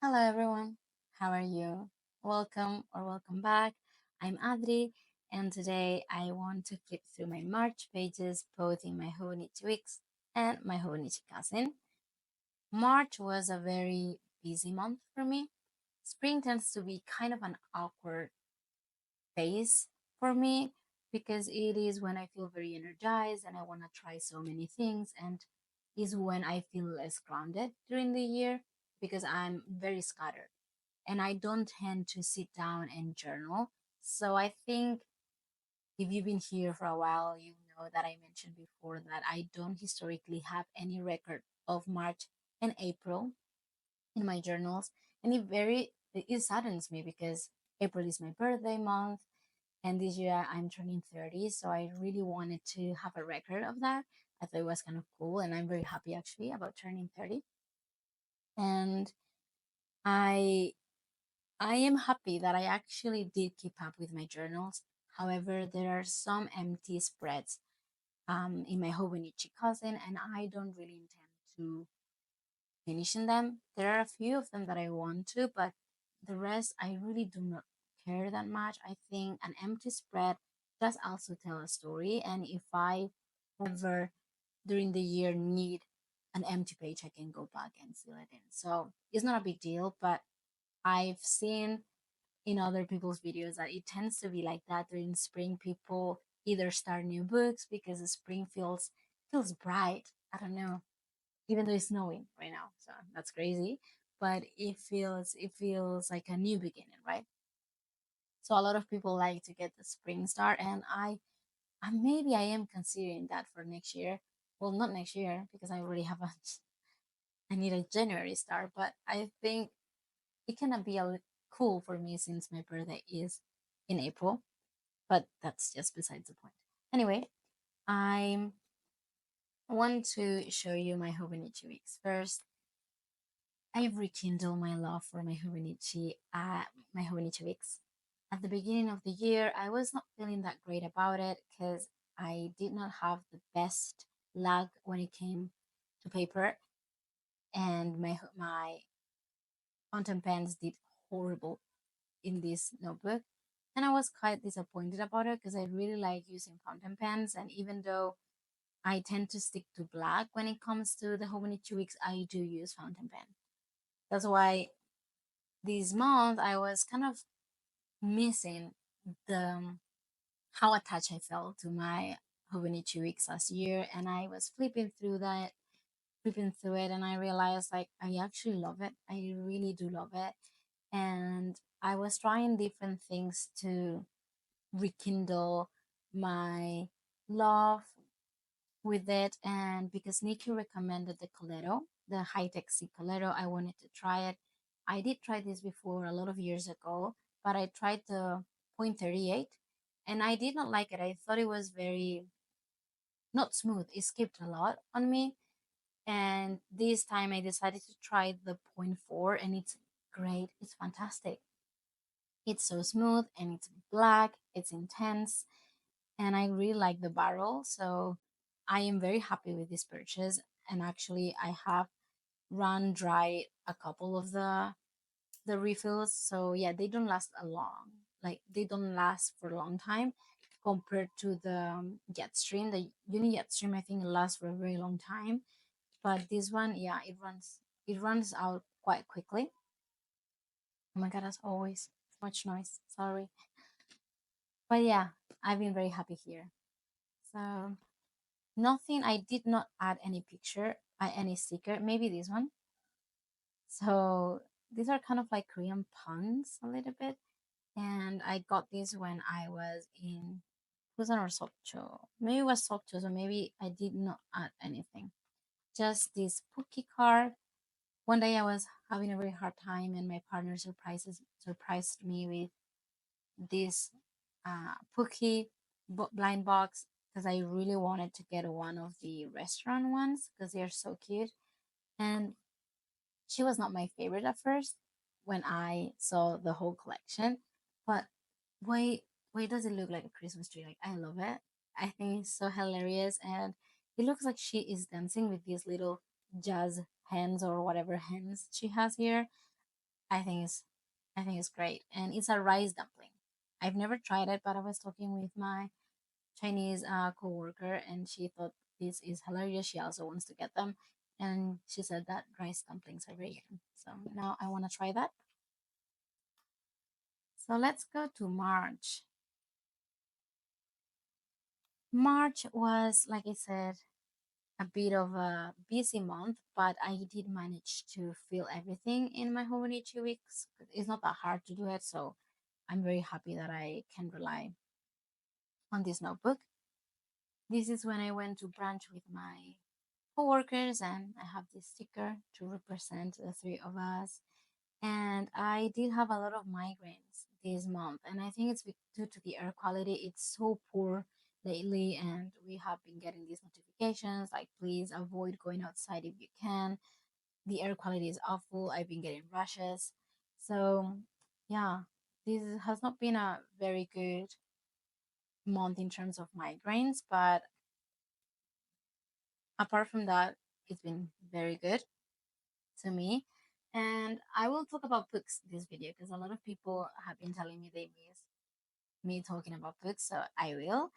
Hello everyone, how are you? Welcome back. I'm Adri, and today I want to flip through my March pages, both in my hobonichi weeks and my hobonichi cousin. March was a very busy month for me. Spring tends to be kind of an awkward phase for me because it is when I feel very energized and I want to try so many things, and is when I feel less grounded during the year because I'm very scattered and I don't tend to sit down and journal. So I think if you've been here for a while, you know that I mentioned before that I don't historically have any record of March and April in my journals. And it saddens me because April is my birthday month and this year I'm turning 30. So I really wanted to have a record of that. I thought it was kind of cool and I'm very happy actually about turning 30. And I I am happy that I actually did keep up with my journals. However, there are some empty spreads in my hobonichi cousin, and I don't really intend to finishing them. There are a few of them that I want to, but the rest I really do not care that much. I think an empty spread does also tell a story, and if I ever during the year need an empty page, I can go back and fill it in. So it's not a big deal, but I've seen in other people's videos that it tends to be like that during spring. People either start new books because the spring feels bright. I don't know, even though it's snowing right now, so that's crazy. But it feels like a new beginning, right? So a lot of people like to get the spring start, and maybe I am considering that for next year. Well, not next year because I already have a I need a January start, but I think it can be cool for me since my birthday is in April, but that's just besides the point. Anyway, I want to show you my Hobonichi weeks. First, I've rekindled my love for my Hobonichi weeks. At the beginning of the year, I was not feeling that great about it because I did not have the best luck when it came to paper, and my fountain pens did horrible in this notebook. And I was quite disappointed about it because I really like using fountain pens. And even though I tend to stick to black when it comes to the Hobonichi weeks, I do use fountain pen. That's why this month I was kind of missing the how attached I felt to my Hobonichi weeks last year. And I was flipping through it, and I realized like I actually love it. I really do love it. And I was trying different things to rekindle my love with it. And because Nikki recommended the Colero, the high tech C Colero, I wanted to try it. I did try this before a lot of years ago, but I tried the point 38 and I did not like it. I thought it was very not smooth. It skipped a lot on me. And this time I decided to try the point 4 and it's great. It's fantastic. It's so smooth and it's black, it's intense, and I really like the barrel. So I am very happy with this purchase. And actually, I have run dry a couple of the refills. So yeah, they don't last a long. Like they don't last for a long time compared to the Jetstream. The Uni Jetstream, I think, lasts for a very long time. But this one, yeah, it runs out quite quickly. Oh my god, as always, so much noise. Sorry, but yeah, I've been very happy here. So nothing. I did not add any picture, any sticker. Maybe this one. So these are kind of like Korean puns a little bit, and I got this when I was in Busan or Sokcho. Maybe it was Sokcho, so maybe I did not add anything. Just this Pookie card. One day I was having a very hard time, and my partner surprised me with this Pookie blind box because I really wanted to get one of the restaurant ones because they're so cute. And she was not my favorite at first when I saw the whole collection, but why why does it look like a Christmas tree? Like I love it. I think it's so hilarious, and it looks like she is dancing with these little jazz hands or whatever hands she has here. I think it's I think it's great, and it's a rice dumpling. I've never tried it, but I was talking with my Chinese coworker, and she thought this is hilarious. She also wants to get them, and she said that rice dumplings are very good. So now I want to try that. So let's go to March. March was, like I said, a bit of a busy month, but I did manage to fill everything in my hobonichi weeks. It's not that hard to do it, so I'm very happy that I can rely on this notebook. This is when I went to brunch with my coworkers, and I have this sticker to represent the three of us. And I did have a lot of migraines this month, and I think it's due to the air quality. It's so poor lately, and we have been getting these notifications like, please avoid going outside if you can. The air quality is awful. I've been getting rashes. So, yeah, this has not been a very good month in terms of migraines, but apart from that, it's been very good to me. And I will talk about books this video because a lot of people have been telling me they miss me talking about books, so I will.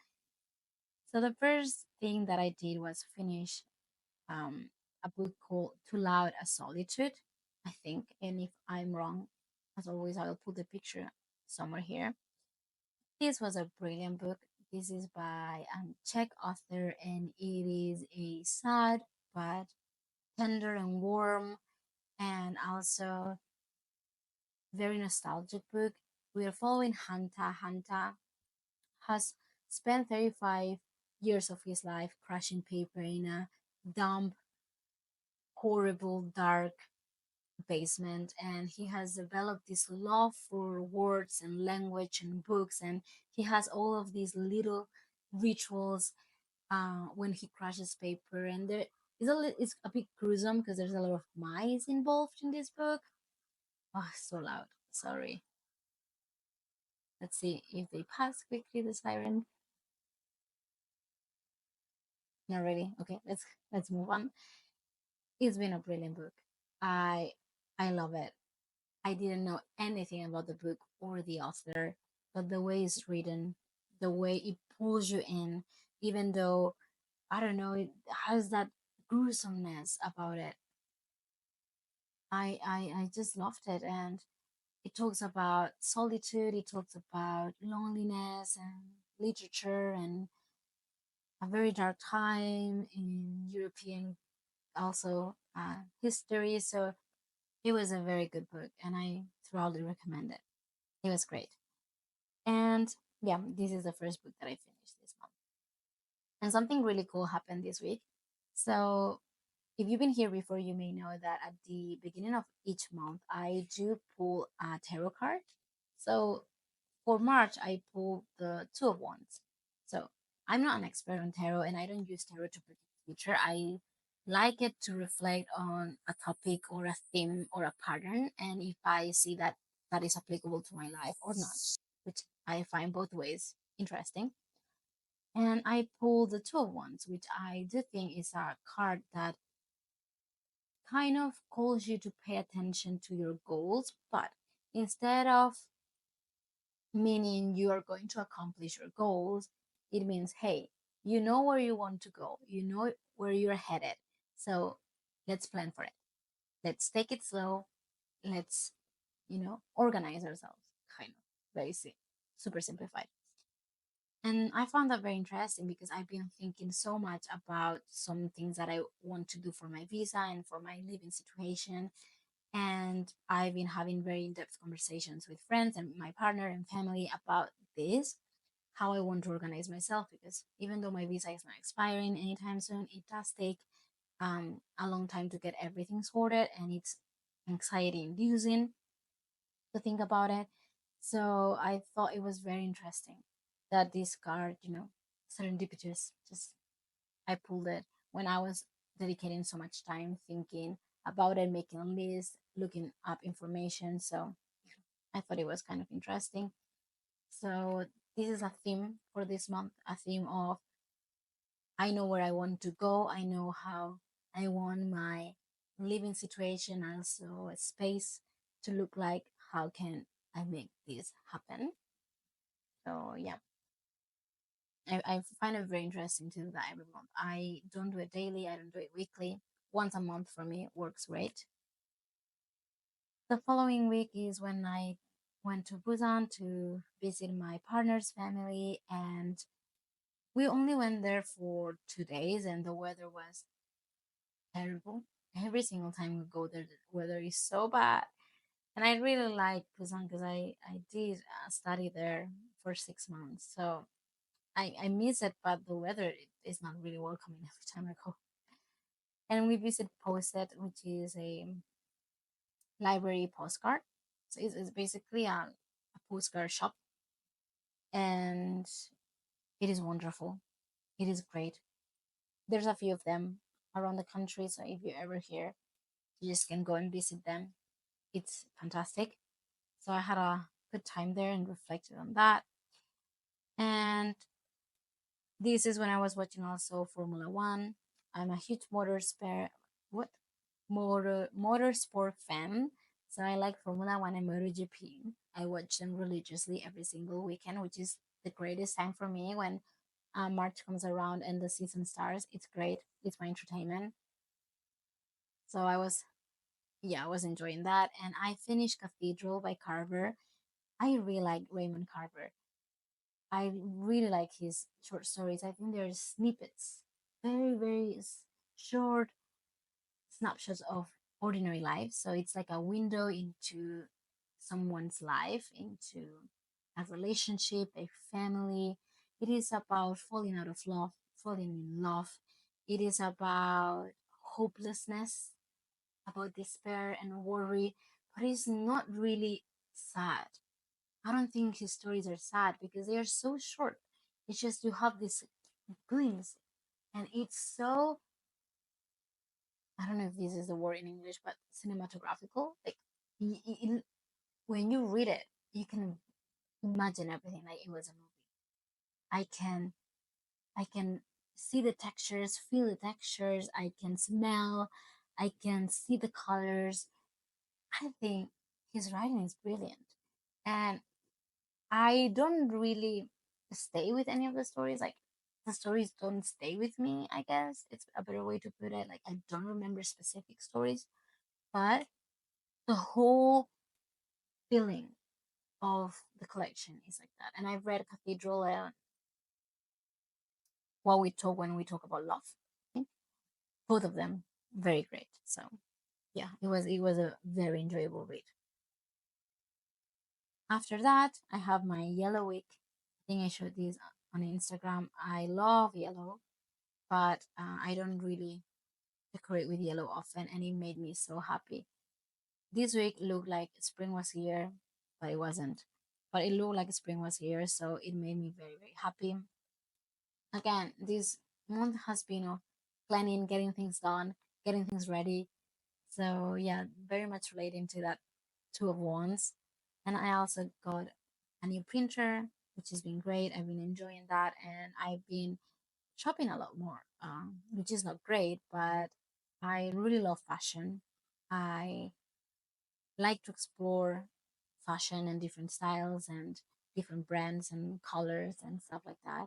So the first thing that I did was finish um, a book called Too Loud a Solitude, I think. And if I'm wrong, as always, I will put the picture somewhere here. This was a brilliant book. This is by a Czech author, and it is a sad but tender and warm, and also very nostalgic book. We are following Hanta. Hanta has spent 35 years of his life crushing paper in a damp, horrible, dark basement, and he has developed this love for words and language and books, and he has all of these little rituals when he crushes paper, and there is it's a bit gruesome because there's a lot of mice involved in this book. Oh, so loud. Sorry. Let's see if they pass quickly the siren. Not really. Okay, let's move on. It's been a brilliant book. I I love it. I didn't know anything about the book or the author, but the way it's written, the way it pulls you in, even though I don't know, it has that gruesomeness about it. I just loved it, and it talks about solitude. It talks about loneliness and literature and a very dark time in European also history. So it was a very good book, and I thoroughly recommend it. It was great. And yeah, this is the first book that I finished this month. And something really cool happened this week. So if you've been here before, you may know that at the beginning of each month, I do pull a tarot card. So for March, I pulled the Two of Wands. So I'm not an expert on tarot, and I don't use tarot to predict the future. I like it to reflect on a topic or a theme or a pattern, and if I see that that is applicable to my life or not, which I find both ways interesting. And I pulled the Two of Wands, which I do think is a card that kind of calls you to pay attention to your goals, but instead of meaning you are going to accomplish your goals, it means, hey, you know where you want to go, you know where you're headed. So let's plan for it. Let's take it slow. Let's, organize ourselves, kind of very super simplified. And I found that very interesting because I've been thinking so much about some things that I want to do for my visa and for my living situation. And I've been having very in depth conversations with friends and my partner and family about this, how I want to organize myself. Because even though my visa is not expiring anytime soon, it does take a long time to get everything sorted, and it's anxiety inducing to think about it. So I thought it was very interesting that this card, serendipitous, just I pulled it when I was dedicating so much time thinking about it, making a list, looking up information. So I thought it was kind of interesting. So this is a theme for this month, a theme of I know where I want to go, I know how I want my living situation, also a space to look like how can I make this happen. So yeah, I find it very interesting to do that every month. I don't do it daily, I don't do it weekly. Once a month for me works great. The following week is when I went to Busan to visit my partner's family, and we only went there for 2 days, and the weather was terrible. Every single time we go there, the weather is so bad. And I really like Busan because I did study there for 6 months. So I miss it, but the weather is not really welcoming every time I go. And we visit Poset, which is a library postcard. So it's basically a postcard shop, and it is wonderful. It is great. There's a few of them around the country, so if you're ever here, you just can go and visit them. It's fantastic. So I had a good time there and reflected on that. And this is when I was watching also Formula One. I'm a huge what motorsport fan. So I like Formula One and MotoGP. I watch them religiously every single weekend, which is the greatest time for me when March comes around and the season starts. It's great. It's my entertainment. So I was enjoying that. And I finished Cathedral by Carver. I really like Raymond Carver. I really like his short stories. I think they're snippets, very short snapshots of ordinary life. So it's like a window into someone's life, into a relationship, a family. It is about falling out of love, falling in love. It is about hopelessness, about despair and worry, but it's not really sad. I don't think his stories are sad because they are so short. It's just you have this glimpse, and it's so, I don't know if this is the word in English, but cinematographical. Like when you read it, you can imagine everything like it was a movie. I can I can see the textures, feel the textures. I can smell. I can see the colors. I think his writing is brilliant, and I don't really stay with any of the stories. Like the stories don't stay with me, I guess. It's a better way to put it. Like I don't remember specific stories, but the whole feeling of the collection is like that. And I've read Cathedral and What We Talk When We Talk About Love. Okay? Both of them very great. So yeah, it was a very enjoyable read. After that, I have my yellow week. I think I showed this on Instagram. I love yellow, but I don't really decorate with yellow often, and it made me so happy. This week looked like spring was here, but it wasn't. But it looked like spring was here, so it made me very happy. Again, this month has been of planning, getting things done, getting things ready. So yeah, very much relating to that two of wands. And I also got a new printer, which has been great. I've been enjoying that, and I've been shopping a lot more, which is not great, but I really love fashion. I like to explore fashion and different styles and different brands and colors and stuff like that.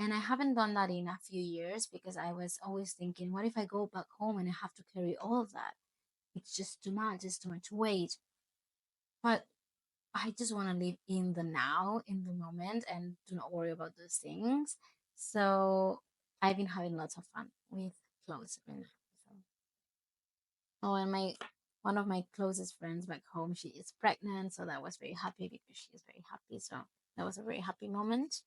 And I haven't done that in a few years because I was always thinking, what if I go back home and I have to carry all of that? It's just too much, it's too much weight. But I just want to live in the now, in the moment, and do not worry about those things. So I've been having lots of fun with clothes. So, oh, and my one of my closest friends back home, she is pregnant, so that was very happy because she is very happy. So that was a very happy moment.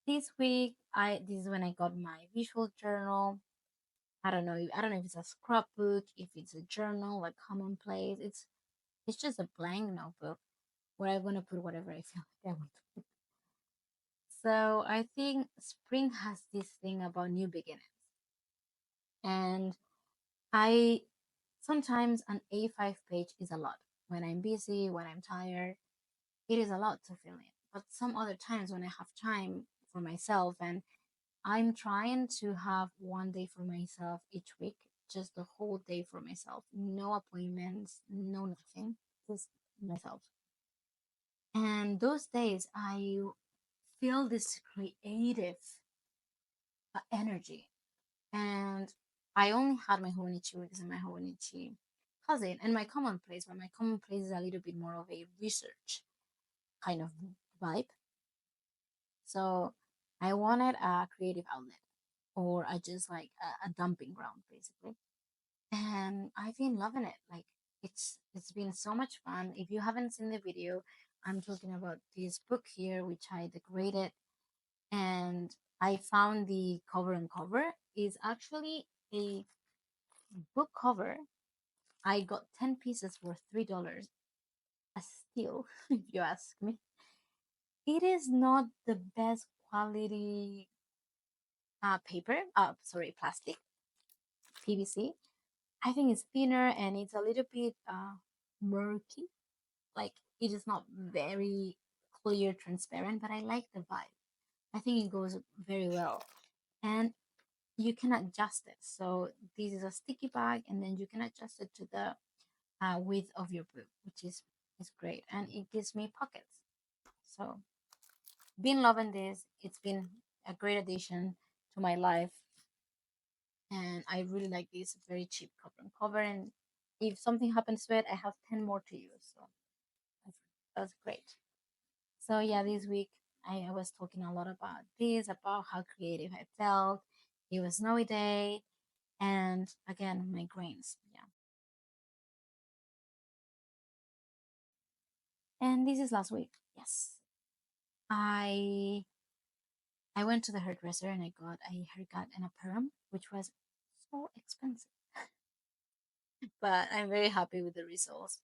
This week, I this is when I got my visual journal. I don't know. I don't know if it's a scrapbook, if it's a journal, like commonplace. It's just a blank notebook where I'm gonna put whatever I feel like I want to put. So I think spring has this thing about new beginnings, and I sometimes an A5 page is a lot. When I'm busy, when I'm tired, it is a lot to fill in. But some other times when I have time for myself, and I'm trying to have one day for myself each week, just the whole day for myself. No appointments, no nothing, just myself. And those days, I feel this creative energy. And I only had my hobonichi weeks and my hobonichi cousin and my common place, but my common place is a little bit more of a research kind of vibe. So I wanted a creative outlet or a just like a dumping ground basically. And I've been loving it. Like it's been so much fun. If you haven't seen the video, I'm talking about this book here, which I decorated, and I found the cover and cover is actually a book cover. I got 10 pieces for $3. A steal, if you ask me. It is not the best quality paper, sorry, plastic, PVC. I think it's thinner and it's a little bit murky. Like it is not very clear, transparent, but I like the vibe. I think it goes very well. And you can adjust it. So this is a sticky bag, and then you can adjust it to the width of your book, which is great, and it gives me pockets. So been loving this. It's been a great addition to my life, and I really like this very cheap cover and cover. And if something happens to it, I have 10 more to use. So that's great. So yeah, this week I was talking a lot about this, about how creative I felt. It was snowy day, and again, migraines. Yeah, and this is last week. Yes, I I went to the hairdresser and I got a haircut and a perm, which was so expensive, but I'm very happy with the results.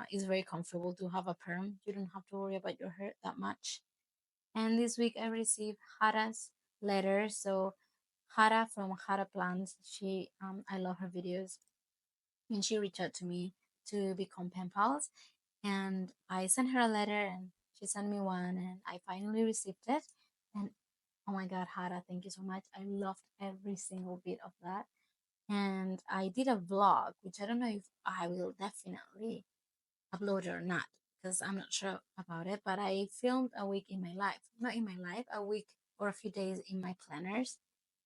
It's very comfortable to have a perm. You don't have to worry about your hair that much. And this week I received Hara's letter. So Hara from Hara Plans, I love her videos, and she reached out to me to become pen pals. And I sent her a letter, and she sent me one, and I finally received it. And oh my God, Hara, thank you so much. I loved every single bit of that. And I did a vlog, which I don't know if I will definitely upload it or not, because I'm not sure about it. But I filmed a week in my life, not in my life, a week or a few days in my planners.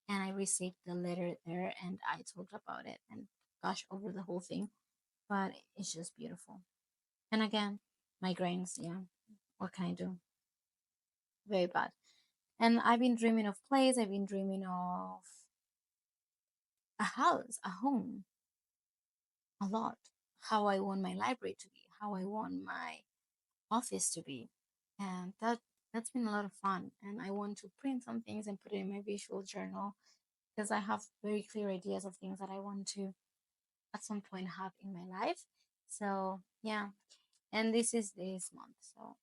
And I received the letter there, and I talked about it and gosh over the whole thing. But it's just beautiful. And again, migraines, yeah. What can I do? Very bad. And I've been dreaming of place. I've been dreaming of a house, a home, a lot. How I want my library to be, how I want my office to be. And that's been a lot of fun. And I want to print some things and put it in my visual journal because I have very clear ideas of things that I want to at some point have in my life. So yeah. And this is this month. So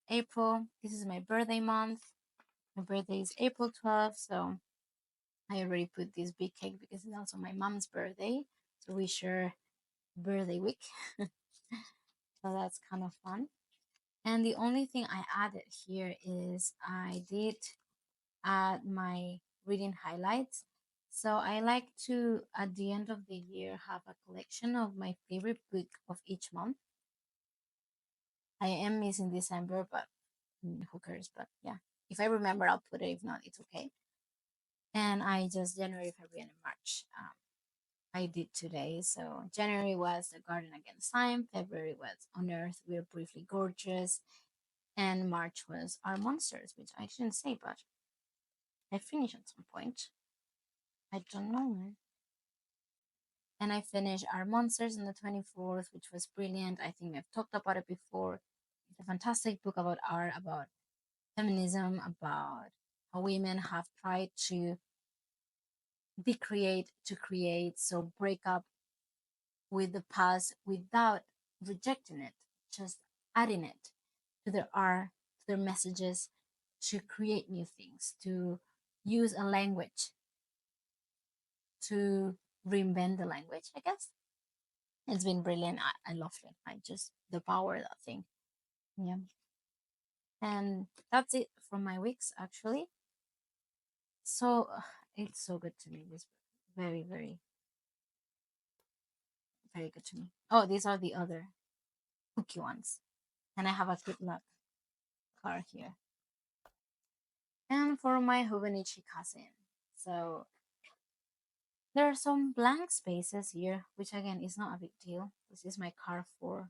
April, this is my birthday month. My birthday is April 12th, so I already put this big cake because it's also my mom's birthday. So we share birthday week. So that's kind of fun. And the only thing I added here is I did add my reading highlights. So I like to, at the end of the year, have a collection of my favorite book of each month. I am missing December, but who cares? But yeah, if I remember, I'll put it. If not, it's okay. And I just January, February, and March. I did today. So January was The Garden Against Time. February was On Earth We're Briefly Gorgeous, and March was Our Monsters, which I didn't say, but I finished at some point. I don't know. And I finished Our Monsters on the 24th, which was brilliant. I think I've talked about it before. It's a fantastic book about art, about feminism, about how women have tried to decreate to create, so break up with the past without rejecting it, just adding it to their art, to their messages, to create new things, to use a language, to reinvent the language, I guess. It's been brilliant. I loved it. I just devour that thing. Yeah. And that's it for my weeks, actually. So it's so good to me, this book. Very, very. very good to me. Oh, these are the other cookie ones. And I have a good luck card here. And for my hobonichi cousin. So there are some blank spaces here, which again is not a big deal. This is my card for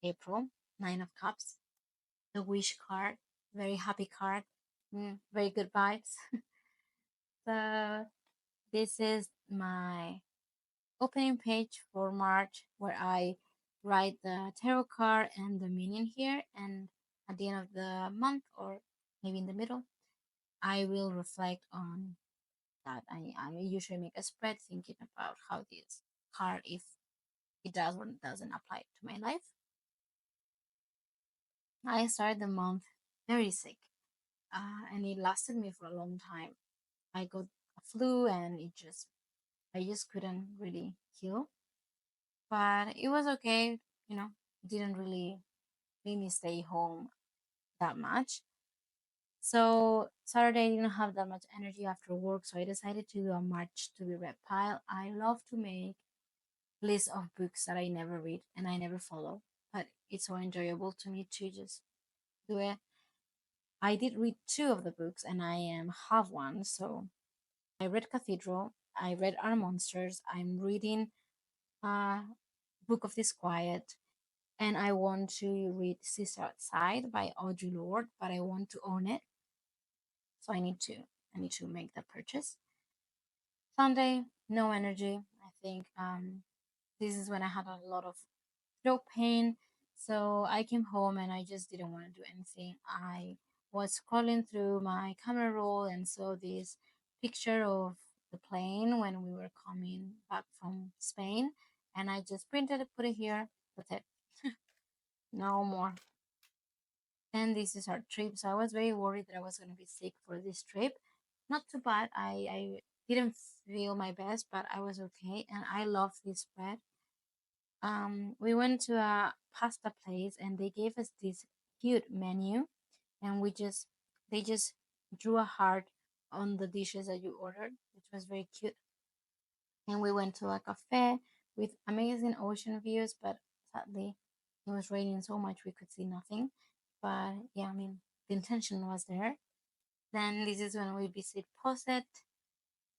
April, Nine of Cups. The wish card, very happy card, very good vibes. So this is my opening page for March, where I write the tarot card and the meaning here, and at the end of the month or maybe in the middle, I will reflect on that. I usually make a spread thinking about how this card, if it does or doesn't apply to my life. I started the month very sick, and it lasted me for a long time. I got a flu, and I just couldn't really heal. But it was okay, you know. It didn't really make me stay home that much. So Saturday I didn't have that much energy after work, so I decided to do a march to the red pile. I love to make lists of books that I never read and I never follow, but it's so enjoyable to me to just do it. I did read two of the books and I am half one. So I read Cathedral, I read Our Monsters, I'm reading Book of Disquiet, and I want to read Sister Outside by Audre Lorde, but I want to own it. So I need to make the purchase. Sunday, no energy. I think this is when I had a lot of throat pain. So I came home and I just didn't want to do anything. I was scrolling through my camera roll and saw this picture of the plane when we were coming back from Spain. And I just printed it, put it here. That's it. No more. And this is our trip. So I was very worried that I was going to be sick for this trip. Not too bad. I didn't feel my best, but I was okay. And I love this bread. We went to a pasta place and they gave us this cute menu, and they just drew a heart on the dishes that you ordered, which was very cute. And we went to a cafe with amazing ocean views, but sadly it was raining so much we could see nothing. But yeah, I mean, the intention was there. Then this is when we visit Poset,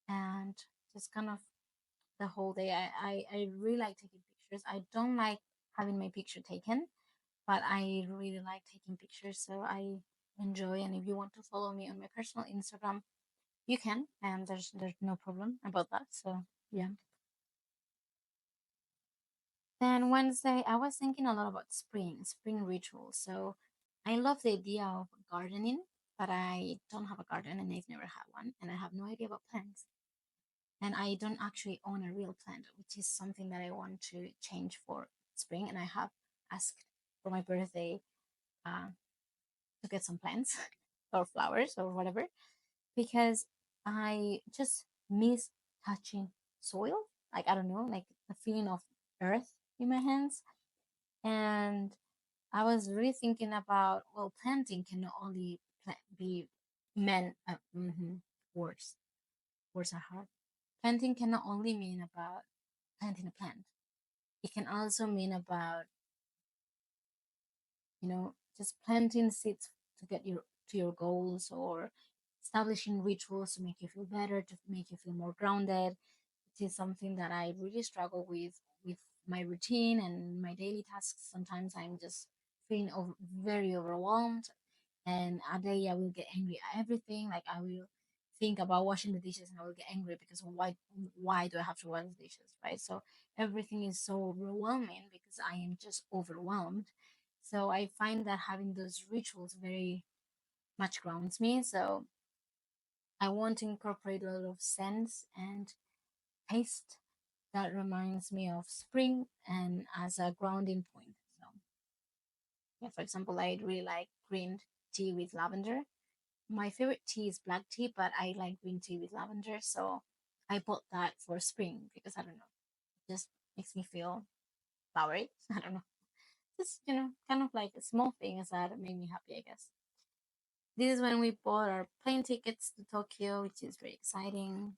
and just kind of the whole day. I really like taking pictures. I don't like having my picture taken, but I really like taking pictures, so I enjoy. And if you want to follow me on my personal Instagram, you can, and there's no problem about that. So yeah. Then Wednesday, I was thinking a lot about spring rituals. So I love the idea of gardening, but I don't have a garden and I've never had one, and I have no idea about plants. And I don't actually own a real plant, which is something that I want to change for spring. And I have asked for my birthday uh, to get some plants or flowers or whatever, because I just miss touching soil. Like, I don't know, like the feeling of earth in my hands. And I was really thinking about, well, planting can not only be meant, words, words are hard. Planting can not only mean about planting a plant. It can also mean about, just planting seeds to get to your goals, or establishing rituals to make you feel better, to make you feel more grounded. It is something that I really struggle with my routine and my daily tasks. Sometimes I'm just feeling very overwhelmed, and a day I will get angry at everything. Like, I will think about washing the dishes and I will get angry because why do I have to wash the dishes, right? So everything is so overwhelming because I am just overwhelmed. So I find that having those rituals very much grounds me. So I want to incorporate a lot of scents and taste that reminds me of spring and as a grounding point. So yeah, for example, I really like green tea with lavender. My favorite tea is black tea, but I like green tea with lavender. So I bought that for spring because I don't know, it just makes me feel flowery. I don't know. Just, kind of like small things that make me happy, I guess. This is when we bought our plane tickets to Tokyo, which is very exciting.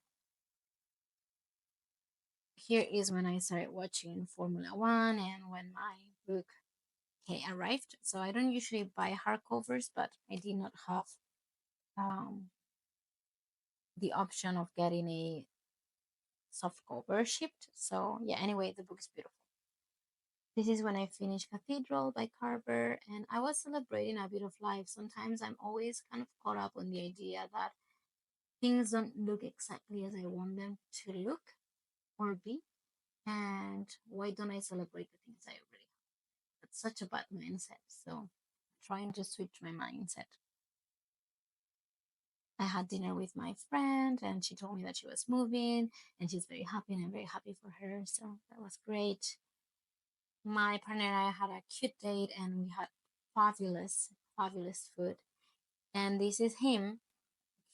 Here is when I started watching Formula One and when my book arrived. So I don't usually buy hardcovers, but I did not have um, the option of getting a soft cover shipped. So yeah, anyway, the book is beautiful. This is when I finished Cathedral by Carver, and I was celebrating a bit of life. Sometimes I'm always kind of caught up on the idea that things don't look exactly as I want them to look or be. And why don't I celebrate the things I already have? That's such a bad mindset. So trying to switch my mindset. I had dinner with my friend and she told me that she was moving and she's very happy and I'm very happy for her. So that was great. My partner and I had a cute date and we had fabulous, fabulous food. And this is him.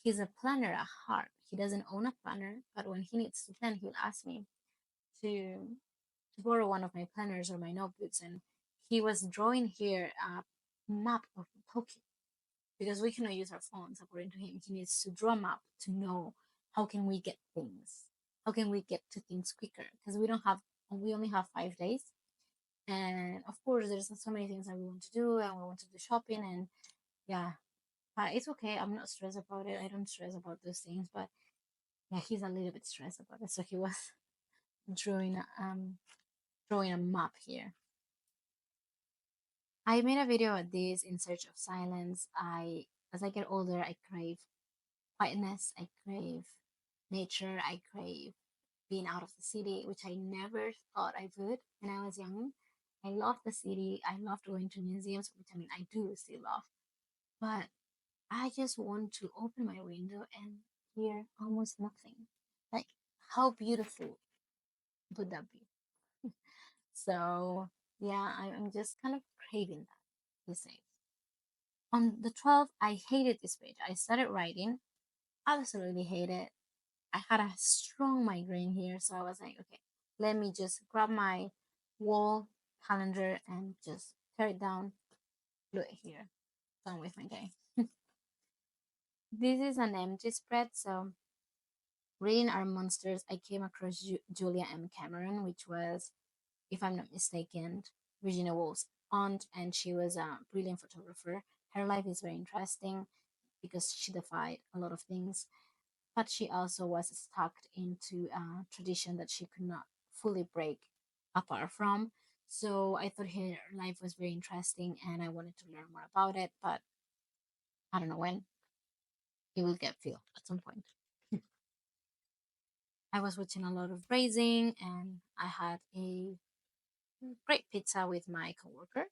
He's a planner at heart. He doesn't own a planner, but when he needs to plan, he'll ask me to borrow one of my planners or my notebooks. And he was drawing here a map of Tokyo because we cannot use our phones. According to him, he needs to draw a map to know how can we get things, how can we get to things quicker, because we only have 5 days. And of course, there's so many things that we want to do, and we want to do shopping, and yeah, but it's okay. I'm not stressed about it. I don't stress about those things, but yeah, he's a little bit stressed about it. So he was drawing drawing a map here. I made a video at this in search of silence. As I get older, I crave quietness. I crave nature. I crave being out of the city, which I never thought I would when I was young. I love the city. I love going to museums, which I mean I do still love. But I just want to open my window and hear almost nothing. Like how beautiful would that be? So yeah, I'm just kind of craving that these days. On the 12th, I hated this page. I started writing, absolutely hate it. I had a strong migraine here, so I was like, okay, let me just grab my wall calendar and just tear it down, glue it here. Done with my day. This is an empty spread, so reading Our Monsters, I came across Julia M. Cameron, which was, if I'm not mistaken, Virginia Woolf's aunt, and she was a brilliant photographer. Her life is very interesting because she defied a lot of things, but she also was stuck into a tradition that she could not fully break apart from. So I thought her life was very interesting and I wanted to learn more about it, but I don't know when it will get filled at some point. I was watching a lot of racing and I had a great pizza with my coworker.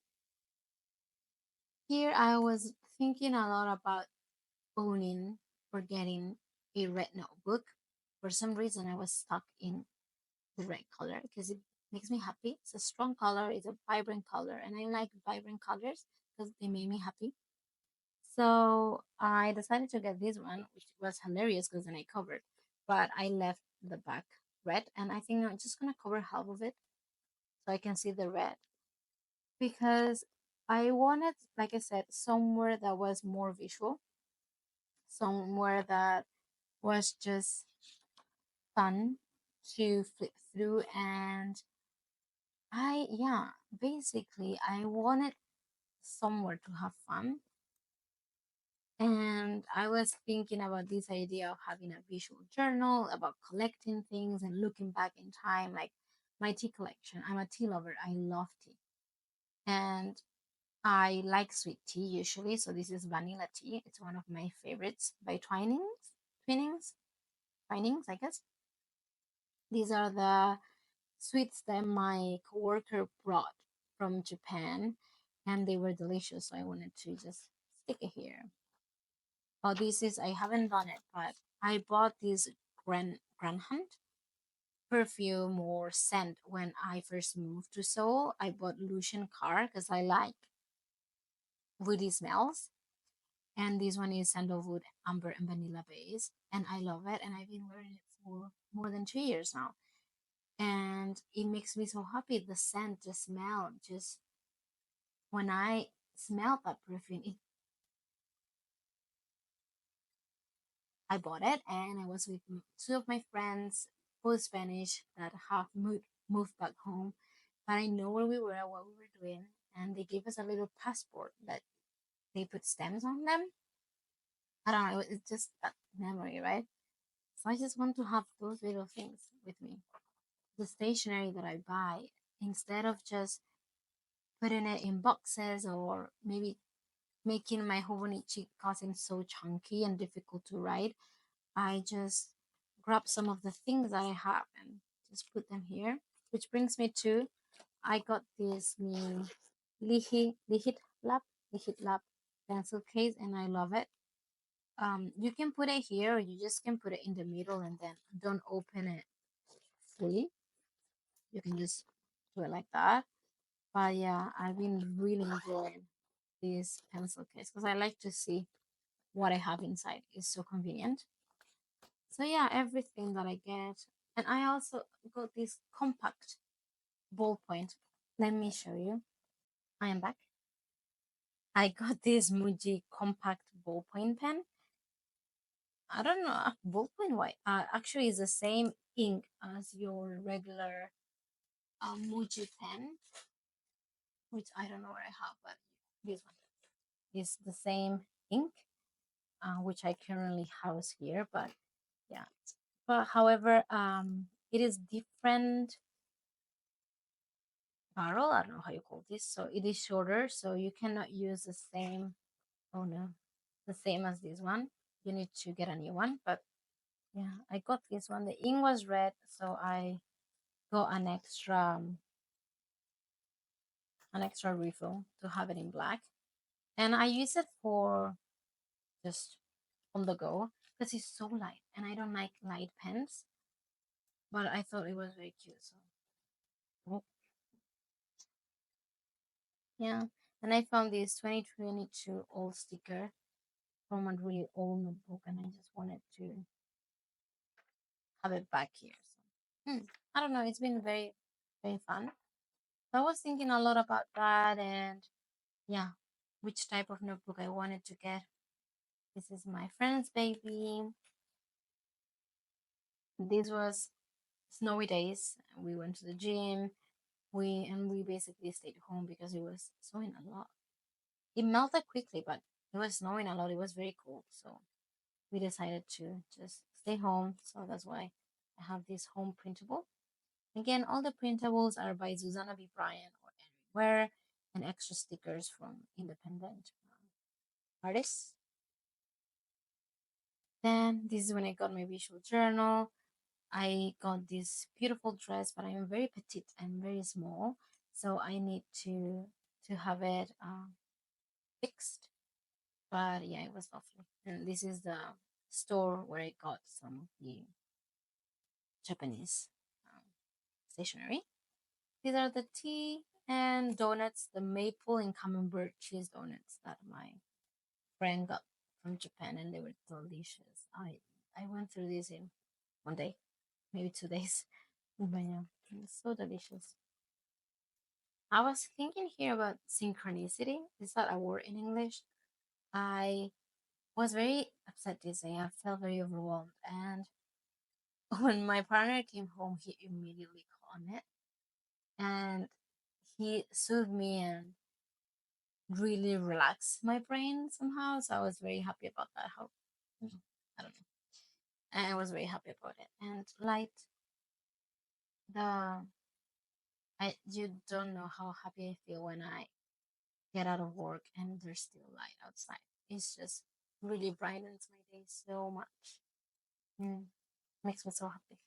Here I was thinking a lot about owning or getting a red notebook. For some reason, I was stuck in the red color because it makes me happy. It's a strong color, it's a vibrant color, and I like vibrant colors because they make me happy. So I decided to get this one, which was hilarious because then I covered, but I left the back red, and I think I'm just gonna cover half of it so I can see the red because I wanted, like I said, somewhere that was more visual, somewhere that was just fun to flip through. And yeah, basically, I wanted somewhere to have fun. And I was thinking about this idea of having a visual journal, about collecting things and looking back in time, like my tea collection. I'm a tea lover. I love tea. And I like sweet tea usually. So this is vanilla tea. It's one of my favorites by Twinings, I guess. These are the sweets that my coworker brought from Japan, and they were delicious. So I wanted to just stick it here. Oh, this is, I haven't done it, but I bought this Grand Hunt perfume or scent when I first moved to Seoul. I bought Lucian Car because I like woody smells. And this one is sandalwood, amber, and vanilla base. And I love it. And I've been wearing it for more than 2 years now. And it makes me so happy. The scent, the smell, just when I smell that perfume, I bought it and I was with two of my friends both Spanish that have moved back home, but I know where we were, what we were doing, and they gave us a little passport that they put stamps on them. I don't know, it's just that memory, right? So I just want to have those little things with me. The stationery that I buy, instead of just putting it in boxes or maybe making my hobonichi cousin so chunky and difficult to write, I just grab some of the things I have and just put them here. Which brings me to, I got this new Lihit Lab Lihit Lab pencil case, and I love it. You can put it here, or you just can put it in the middle and then don't open it fully. You can just do it like that. But yeah, I've been really enjoying this pencil case because I like to see what I have inside. It's so convenient. So yeah, everything that I get. And I also got this compact ballpoint. Let me show you. I am back. I got this Muji compact ballpoint pen. I don't know, ballpoint white. Actually, it's the same ink as your regular Muji pen, which I don't know where I have, but this one is the same ink, which I currently house here. But yeah, but however, it is different barrel. I don't know how you call this. So it is shorter, so you cannot use the same. Oh no, the same as this one. You need to get a new one. But yeah, I got this one. The ink was red, so I got an extra refill to have it in black, and I use it for just on the go because it's so light, and I don't like light pens. But I thought it was very cute, so oh, yeah. And I found this 2022 old sticker from a really old notebook, and I just wanted to have it back here. So I don't know. It's been very, very fun. So I was thinking a lot about that, and yeah, which type of notebook I wanted to get. This is my friend's baby. This was snowy days. We went to the gym. We basically stayed home because it was snowing a lot. It melted quickly, but it was snowing a lot. It was very cold, so we decided to just stay home. So that's why I have this home printable. Again, all the printables are by Susanna B. Bryan or Henry Ware, and extra stickers from independent artists. Then this is when I got my visual journal. I got this beautiful dress, but I am very petite and very small, so I need to have it fixed. But yeah, it was lovely. And this is the store where I got some of the Japanese um, stationery. These are the tea and donuts, the maple and camembert cheese donuts that my friend got from Japan, and they were delicious. I went through this in one day, maybe 2 days. But yeah, it's so delicious. I was thinking here about synchronicity. Is that a word in English? I was very upset this day. I felt very overwhelmed. And when my partner came home, he immediately called on it. And he soothed me and really relaxed my brain somehow. So I was very happy about that. How, I don't know. And I was very happy about it. And like the, you don't know how happy I feel when I get out of work and there's still light outside. It's just really brightens my day so much. Mm, makes me so happy.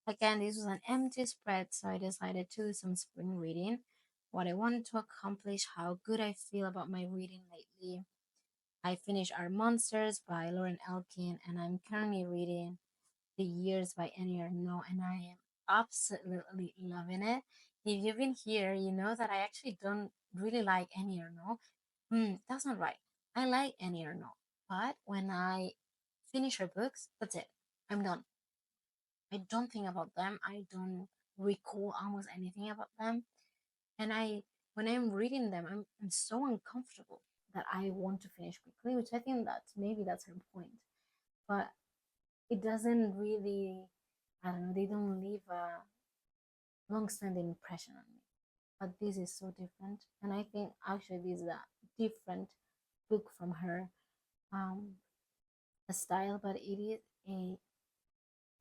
Again, this was an empty spread, so I decided to do some spring reading. What I wanted to accomplish, how good I feel about my reading lately. I finished Our Monsters by Lauren Elkin, and I'm currently reading The Years by Any or No, and I am absolutely loving it. If you've been here, you know that I actually don't really like Any or No. That's not right. I like Any or No, but when I finish her books, that's it. I'm done. I don't think about them. I don't recall almost anything about them. And when I'm reading them, I'm so uncomfortable that I want to finish quickly, which I think that's maybe that's her point. But it doesn't really, I don't know, they don't leave a long-standing impression on me. But this is so different, and I think actually this is a different book from her um, style, but it is a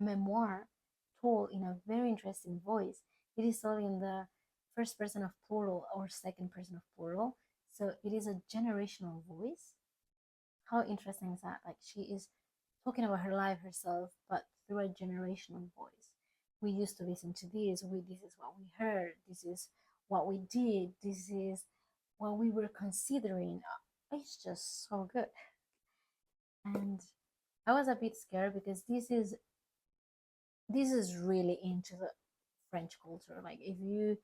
memoir told in a very interesting voice. It is told in the first person of plural or second person of plural, so it is a generational voice. How interesting is that? Like she is talking about her life herself, but through a generational voice. We used to listen to this. This is what we heard. This is what we did. This is what we were considering. It's just so good. And I was a bit scared because this is really into the French culture. Like if you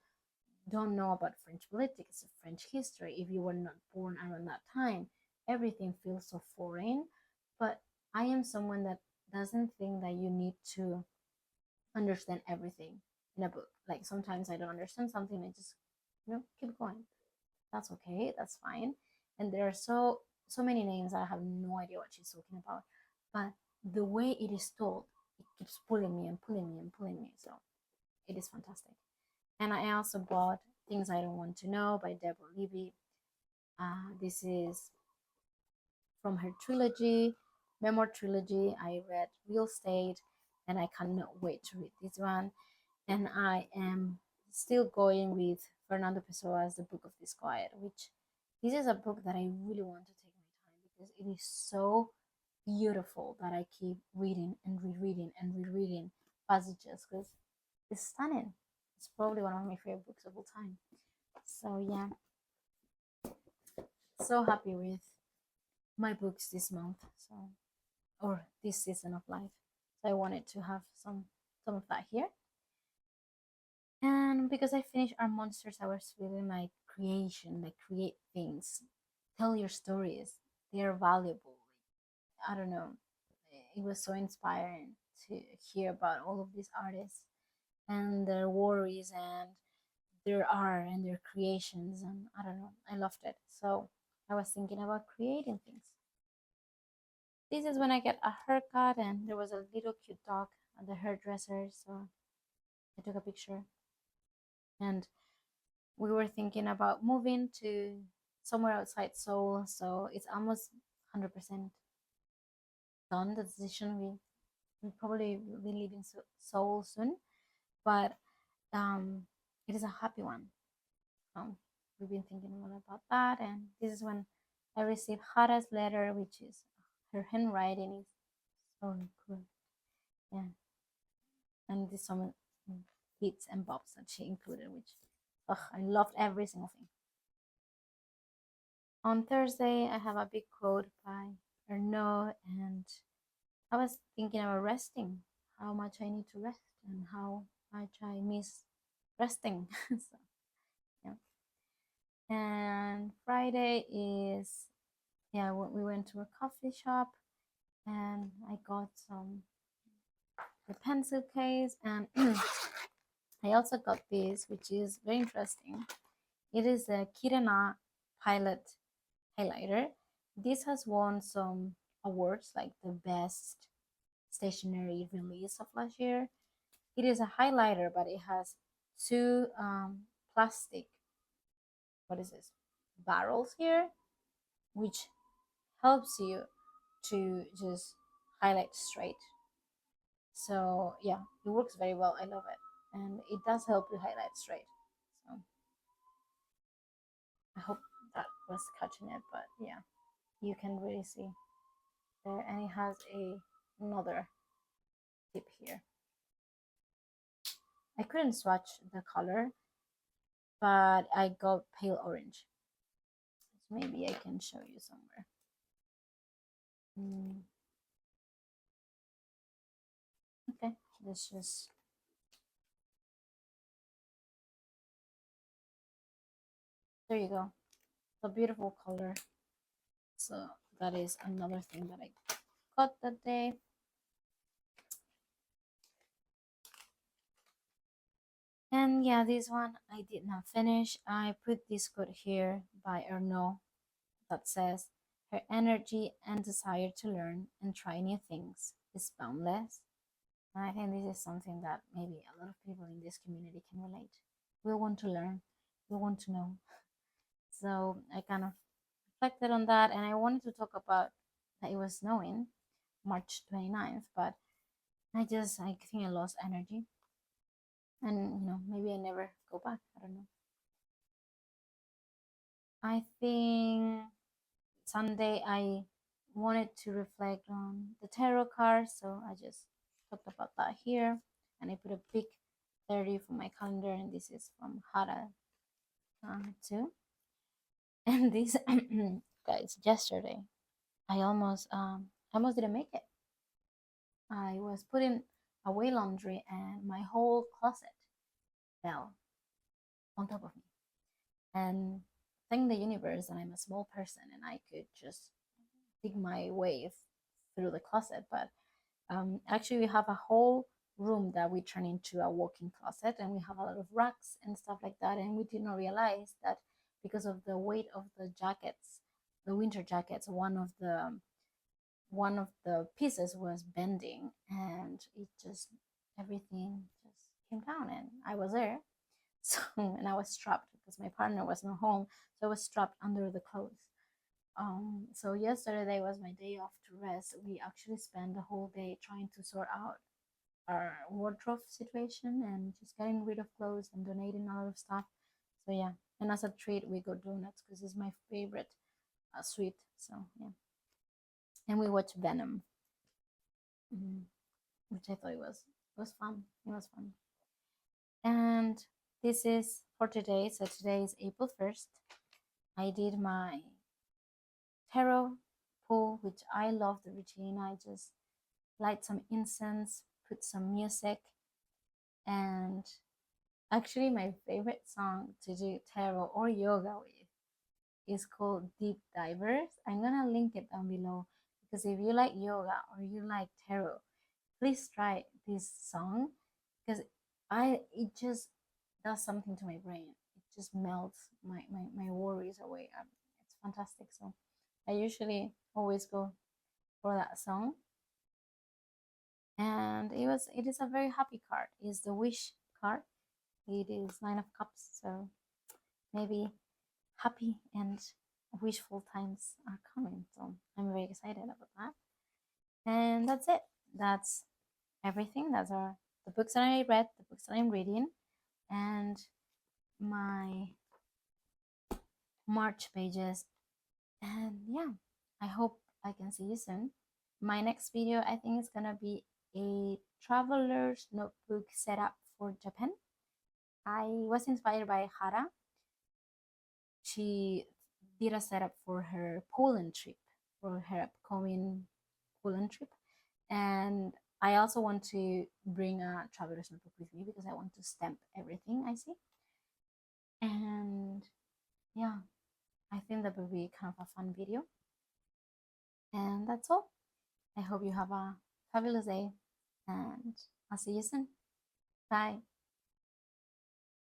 don't know about French politics, French history, if you were not born around that time, everything feels so foreign. But I am someone that doesn't think that you need to understand everything in a book. Like sometimes I don't understand something, I just keep going. That's okay, that's fine. And there are so many names I have no idea what she's talking about. But the way it is told, it keeps pulling me and pulling me and pulling me. So it is fantastic. And I also bought Things I Don't Want to Know by Deborah Levy. This is from her trilogy, memoir trilogy. I read Real Estate, and I cannot wait to read this one. And I am still going with Fernando Pessoa's The Book of Disquiet, which this is a book that I really want to take my time because it is so beautiful that I keep reading and rereading and rereading passages because it's stunning. It's probably one of my favorite books of all time. So yeah, so happy with my books this month. So or this season of life. So I wanted to have some of that here. And because I finished Our Monsters, I was feeling like creation, like create things, tell your stories. They are valuable. I don't know. It was so inspiring to hear about all of these artists and their worries and their art and their creations. And I don't know. I loved it. So I was thinking about creating things. This is when I get a haircut, and there was a little cute dog at the hairdresser. So I took a picture. And we were thinking about moving to somewhere outside Seoul, so it's almost 100% done. The decision we probably will be leaving Seoul soon, but um, it is a happy one. We've been thinking a lot about that, and this is when I received Hara's letter, which is her handwriting is so good, yeah, and there's some bits and bobs that she included, which I loved every single thing. On Thursday, I have a big quote by Ernaud, and I was thinking about resting, how much I need to rest, and how much I miss resting. So, yeah. And Friday is, yeah, we went to a coffee shop, and I got the pencil case, and I also got this, which is very interesting. It is a Kirana Pilot highlighter. This has won some awards like the best stationery release of last year. It is a highlighter, but it has two plastic, what is this, barrels here, which helps you to just highlight straight. So yeah, it works very well. I love it. And it does help you highlight straight. So I hope that was catching it, but yeah, you can really see there. And it has another tip here. I couldn't swatch the color, but I got pale orange. So maybe I can show you somewhere. Okay, let's just, there you go. The beautiful color. So that is another thing that I got that day. And yeah, this one I did not finish. I put this quote here by Ernaud that says, her energy and desire to learn and try new things is boundless. And I think this is something that maybe a lot of people in this community can relate. We want to learn, we want to know. So I kind of reflected on that, and I wanted to talk about that it was snowing March 29th, but I think I lost energy. And, maybe I never go back. I don't know. I think Sunday I wanted to reflect on the tarot cards, so I just talked about that here, and I put a big 30 for my calendar, and this is from Hara too. And this, guys, yesterday I almost didn't make it. I was putting away laundry, and my whole closet fell on top of me. And thank the universe that I'm a small person and I could just dig my way through the closet. But actually, we have a whole room that we turn into a walk-in closet, and we have a lot of racks and stuff like that. And we did not realize that because of the weight of the jackets, the winter jackets, one of the pieces was bending, and it just everything just came down, and I was there. So, and I was strapped because my partner was not home, so I was strapped under the clothes. So yesterday was my day off to rest. We actually spent the whole day trying to sort out our wardrobe situation and just getting rid of clothes and donating a lot of stuff. So yeah, and as a treat, we got donuts because it's my favorite sweet. So yeah, and we watched Venom, mm, which I thought it was fun. It was fun. And this is for today. So today is April 1st. I did my tarot pull, which I love the routine. I just light some incense, put some music, and actually my favorite song to do tarot or yoga with is called Deep Divers. I'm gonna link it down below because if you like yoga or you like tarot, please try this song because it just does something to my brain. It just melts my worries away. It's fantastic. So I usually always go for that song. And it is a very happy card. It's the wish card. It is 9 of Cups, so maybe happy and wishful times are coming. So I'm very excited about that. And that's it. That's everything. The books that I read, the books that I'm reading, and my March pages. And yeah, I hope I can see you soon. My next video, I think, is gonna be a traveler's notebook setup for Japan. I was inspired by Hara. She did a setup for her Poland trip, for her upcoming Poland trip. And I also want to bring a traveler's notebook with me because I want to stamp everything I see. And yeah, I think that will be kind of a fun video. And that's all. I hope you have a fabulous day, and I'll see you soon. Bye.